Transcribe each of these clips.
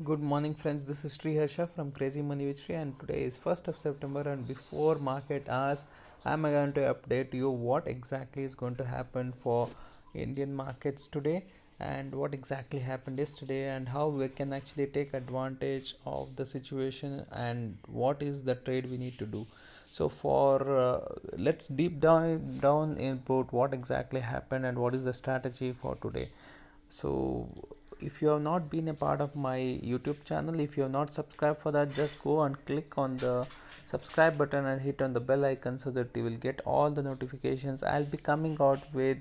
Good morning, friends. This is Sri Harsha from Crazy Money with Sri, and today is 1st of September. And before market hours, I'm going to update you what exactly is going to happen for Indian markets today, and what exactly happened yesterday, and how we can actually take advantage of the situation, and what is the trade we need to do. So, for let's deep down about what exactly happened and what is the strategy for today. So if you have not been a part of my YouTube channel, if you have not subscribed for that, just go and click on the subscribe button and hit on the bell icon so that you will get all the notifications. I'll be coming out with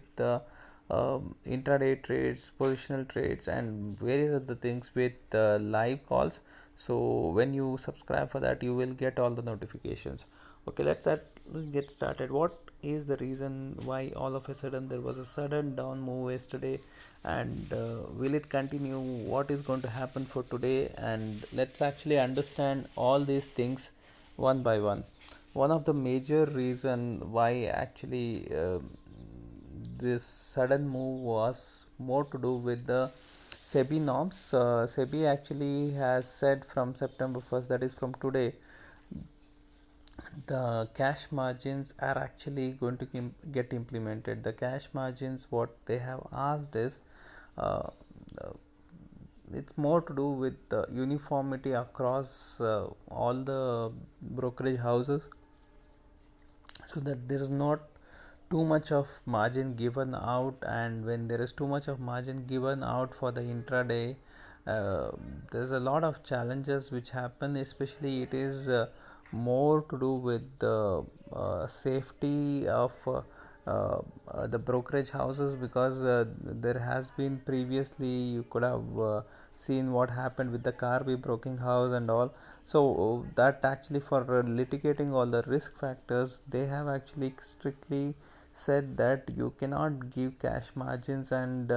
intraday trades, positional trades, and various other things with live calls. So when you subscribe for that, you will get all the notifications. Okay, let's get started. What is the reason why all of a sudden there was a sudden down move yesterday, and will it continue? What is going to happen for today? And let's actually understand all these things one by one. One of the major reason why actually this sudden move was more to do with the SEBI norms. SEBI actually has said from September 1st, that is from today, the cash margins are actually going to get implemented. The cash margins, what they have asked is, uh, uh, it's more to do with uniformity across all the brokerage houses, so that there is not too much of margin given out. And when there is too much of margin given out for the intraday, uh, there's a lot of challenges which happen. Especially it is more to do with the safety of the brokerage houses, because there has been previously, you could have seen what happened with the Carby broking house and all. So that actually, for litigating all the risk factors, they have actually strictly said that you cannot give cash margins. And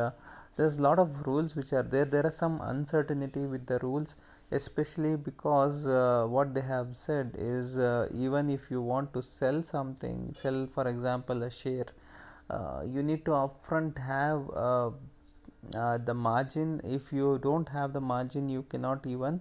there's a lot of rules which are there. There are some uncertainty with the rules, especially because what they have said is, even if you want to sell something, sell for example a share, you need to upfront have the margin. If you don't have the margin, you cannot even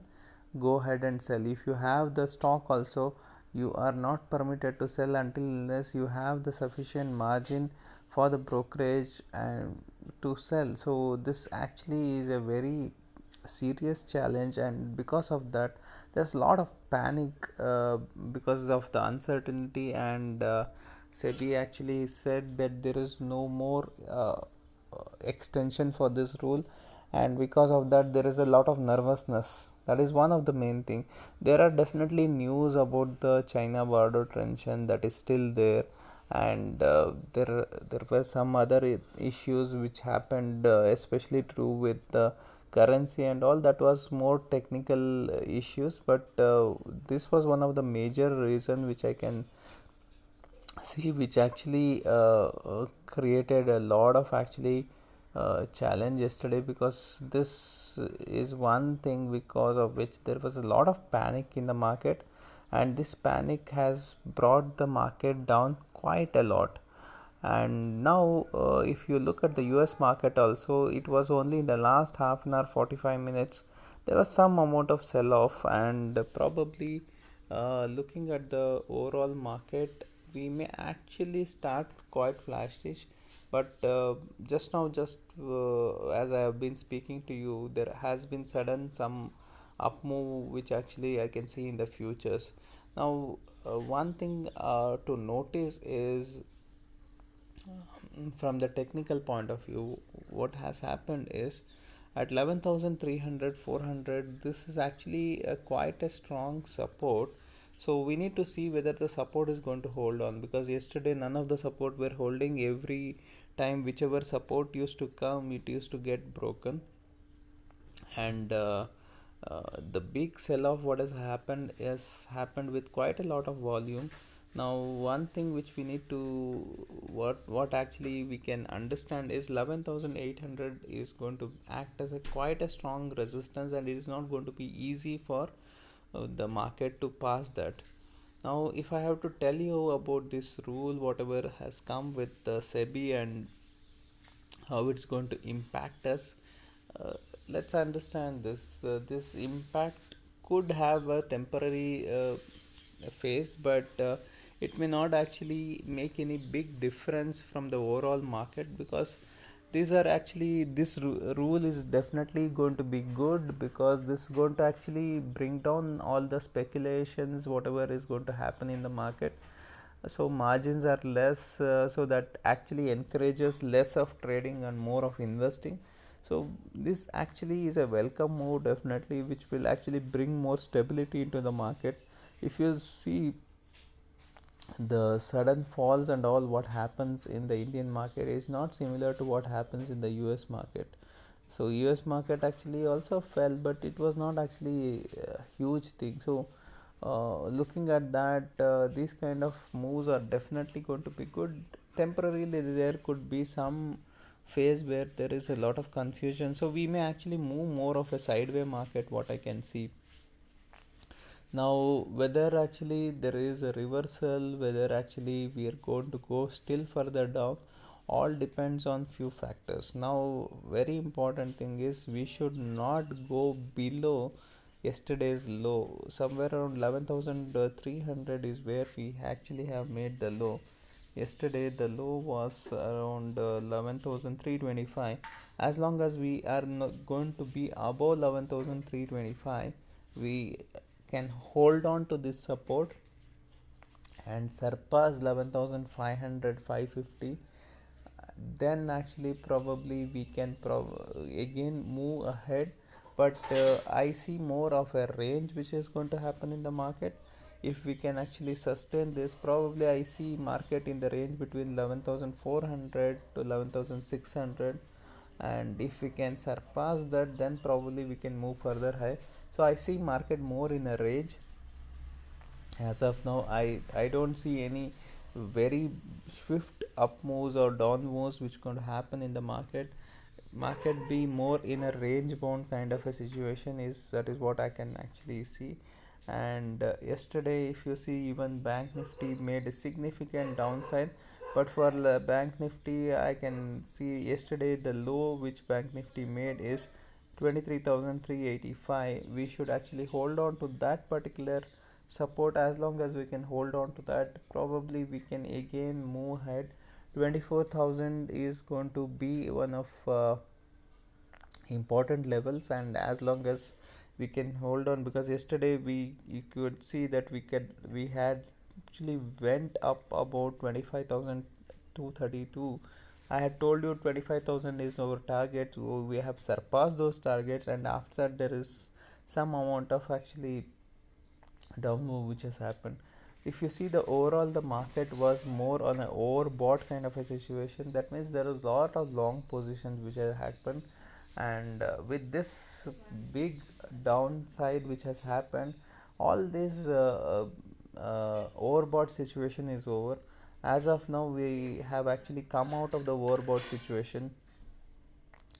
go ahead and sell. If you have the stock also, you are not permitted to sell until unless you have the sufficient margin for the brokerage and to sell. So this actually is a very serious challenge, and because of that there's a lot of panic because of the uncertainty. And SEBI actually said that there is no more extension for this rule, and because of that there is a lot of nervousness. That is one of the main thing. There are definitely news about the China border tension that is still there, and there were some other issues which happened, especially to do with the currency and all. That was more technical issues, but this was one of the major reason which I can see, which actually created a lot of actually challenge yesterday. Because this is one thing because of which there was a lot of panic in the market, and this panic has brought the market down quite a lot. And now if you look at the US market also, it was only in the last half an hour, 45 minutes, there was some amount of sell off. And probably looking at the overall market, we may actually start quite flashish. But just now, just as I have been speaking to you, there has been sudden some up move which actually I can see in the futures. Now one thing to notice is, from the technical point of view, what has happened is, at 11,300 400, this is actually quite a strong support. So we need to see whether the support is going to hold on, because yesterday none of the support were holding. Every time whichever support used to come, it used to get broken. And the big sell off what has happened is happened with quite a lot of volume. Now one thing which we need to, what actually we can understand is, 11,800 is going to act as a quite a strong resistance, and it is not going to be easy for the market to pass that. Now if I have to tell you about this rule, whatever has come with the SEBI, and how it's going to impact us, uh, let's understand this. This impact could have a temporary phase, but it may not actually make any big difference from the overall market, because these are actually this rule is definitely going to be good, because this is going to actually bring down all the speculations whatever is going to happen in the market. So margins are less, so that actually encourages less of trading and more of investing. So this actually is a welcome move, definitely, which will actually bring more stability into the market. If you see the sudden falls and all what happens in the Indian market is not similar to what happens in the US market. So US market actually also fell, but it was not actually a huge thing. So looking at that, these kind of moves are definitely going to be good. Temporarily there could be some phase where there is a lot of confusion, so we may actually move more of a sideway market, what I can see. Now whether actually there is a reversal, whether actually we are going to go still further down, all depends on few factors. Now very important thing is we should not go below yesterday's low. Somewhere around 11,300 is where we actually have made the low. Yesterday the low was around 11,325. As long as we are not going to be above 11,325, we can hold on to this support and surpass 11,500, 550. Then actually probably we can again move ahead. But I see more of a range which is going to happen in the market. If we can actually sustain this, probably I see market in the range between 11,400 to 11,600, and if we can surpass that, then probably we can move further high. So I see market more in a range. As of now, I don't see any very swift up moves or down moves which going to happen in the market be more in a range bound kind of a situation. Is that is what I can actually see. And yesterday if you see, even bank nifty made a significant downside. But for the bank nifty, I can see yesterday the low which bank nifty made is 23,385. We should actually hold on to that particular support. As long as we can hold on to that, probably we can again move ahead. 24,000 is going to be one of important levels, and as long as we can hold on, because yesterday we you could see that we had actually went up about 25,232. I had told you 25,000 is our target, so we have surpassed those targets, and after that there is some amount of actually down move which has happened. If you see the overall, the market was more on an overbought kind of a situation. That means there is a lot of long positions which have happened, and with this big downside which has happened, all this overbought situation is over. As of now, we have actually come out of the overbought situation.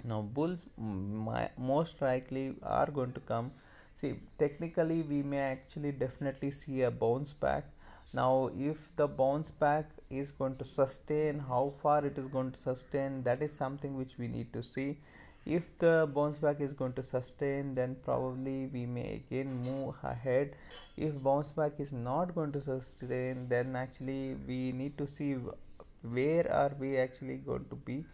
Now bulls most likely are going to come. See, technically we may actually definitely see a bounce back. Now if the bounce back is going to sustain, how far it is going to sustain, that is something which we need to see. If the bounce back is going to sustain, then probably we may again move ahead. If bounce back is not going to sustain, then actually we need to see where are we actually going to be.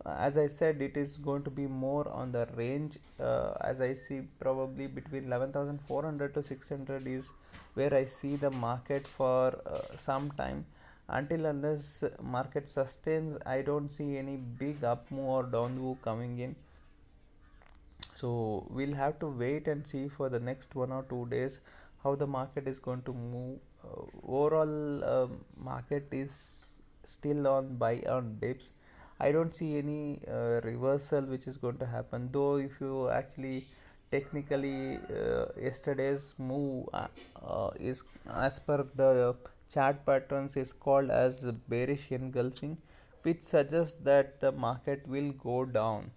As I said, it is going to be more on the range. As I see, probably between 11,400 to 600 is where I see the market for some time. Until unless market sustains, I don't see any big up move or down move coming in. So we'll have to wait and see for the next 1 or 2 days how the market is going to move. Overall, market is still on buy on dips. I don't see any reversal which is going to happen. Though if you actually technically yesterday's move is, as per the chart patterns, is called as bearish engulfing, which suggests that the market will go down.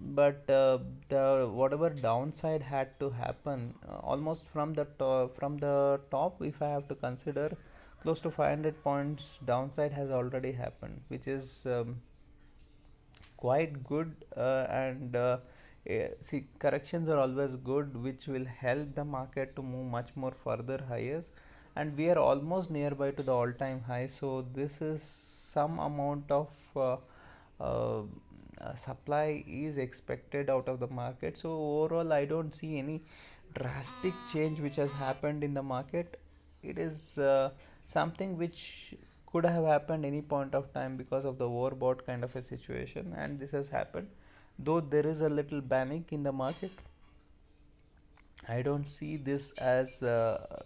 But the whatever downside had to happen, almost from the top, if I have to consider, close to 500 points downside has already happened, which is quite good. And See, corrections are always good, which will help the market to move much more further higher, and we are almost nearby to the all-time high. So this is some amount of uh, supply is expected out of the market. So overall, I don't see any drastic change which has happened in the market. It is something which could have happened any point of time because of the overbought kind of a situation, and this has happened. Though there is a little panic in the market, I don't see this as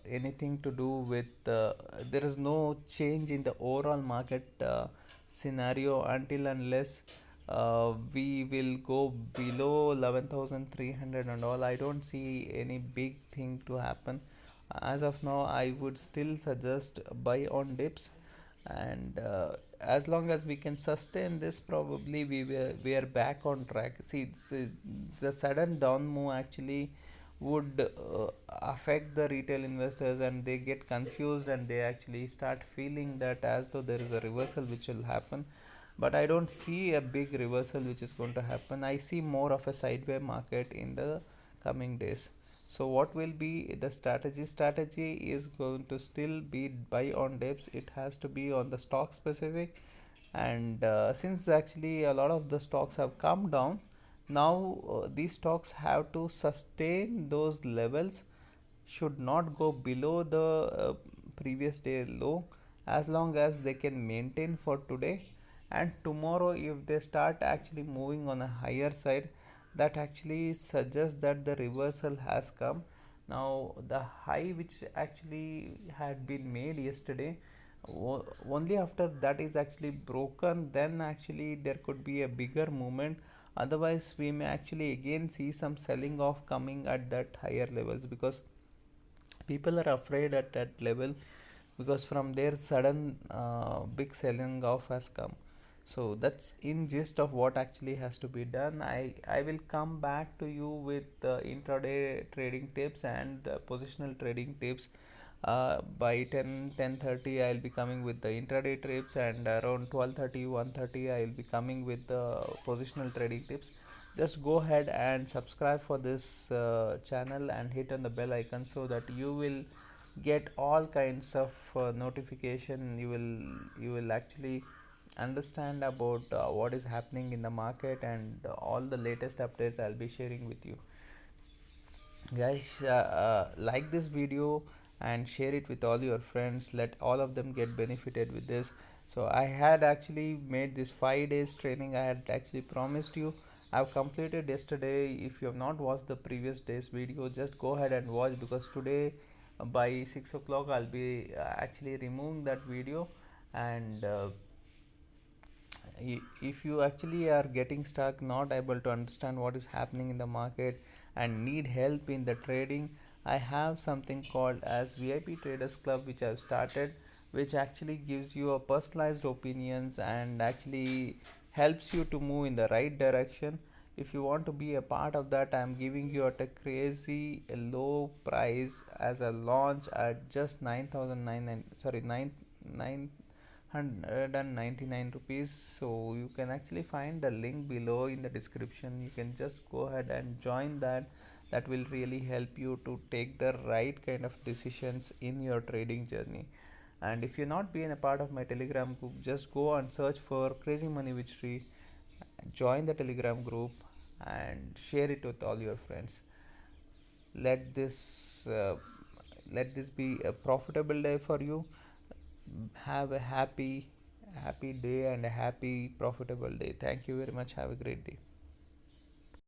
anything to do with. There is no change in the overall market scenario until unless we will go below 11,300 and all. I don't see any big thing to happen. As of now, I would still suggest buy on dips, and as long as we can sustain this, probably we are back on track. See, the sudden down move actually would affect the retail investors, and they get confused and they actually start feeling that as though there is a reversal which will happen. But I don't see a big reversal which is going to happen. I see more of a sideways market in the coming days. So what will be the strategy is going to still be buy on dips. It has to be on the stock specific, and since actually a lot of the stocks have come down, now these stocks have to sustain those levels, should not go below the previous day low. As long as they can maintain for today, and tomorrow if they start actually moving on a higher side, that actually suggests that the reversal has come. Now the high which actually had been made yesterday, only after that is actually broken, then actually there could be a bigger movement. Otherwise we may actually again see some selling off coming at that higher levels, because people are afraid at that level, because from there sudden big selling off has come. So that's in gist of what actually has to be done. I will come back to you with intraday trading tips and positional trading tips. By 10:30 I'll be coming with the intraday tips, and around 12:30 1:30 I'll be coming with the positional trading tips. Just go ahead and subscribe for this channel and hit on the bell icon, so that you will get all kinds of notification. You will actually understand about what is happening in the market, and all the latest updates I'll be sharing with you guys. Like this video and share it with all your friends. Let all of them get benefited with this. So I had actually made this 5 days training. I had actually promised you. I've completed yesterday. If you have not watched the previous day's video, just go ahead and watch, because today by 6 o'clock I'll be actually removing that video. And if you actually are getting stuck, not able to understand what is happening in the market, and need help in the trading, I have something called as VIP Traders Club, which I've started, which actually gives you a personalized opinions and actually helps you to move in the right direction. If you want to be a part of that, I'm giving you at a crazy low price as a launch at just 9,009, sorry, 999 rupees. So you can actually find the link below in the description. You can just go ahead and join that. That will really help you to take the right kind of decisions in your trading journey. And if you're not being a part of my telegram group, just go and search for Crazy Money with Sri, join the telegram group and share it with all your friends. Let this let this be a profitable day for you. Have a happy day and a happy profitable day. Thank you very much. Have a great day.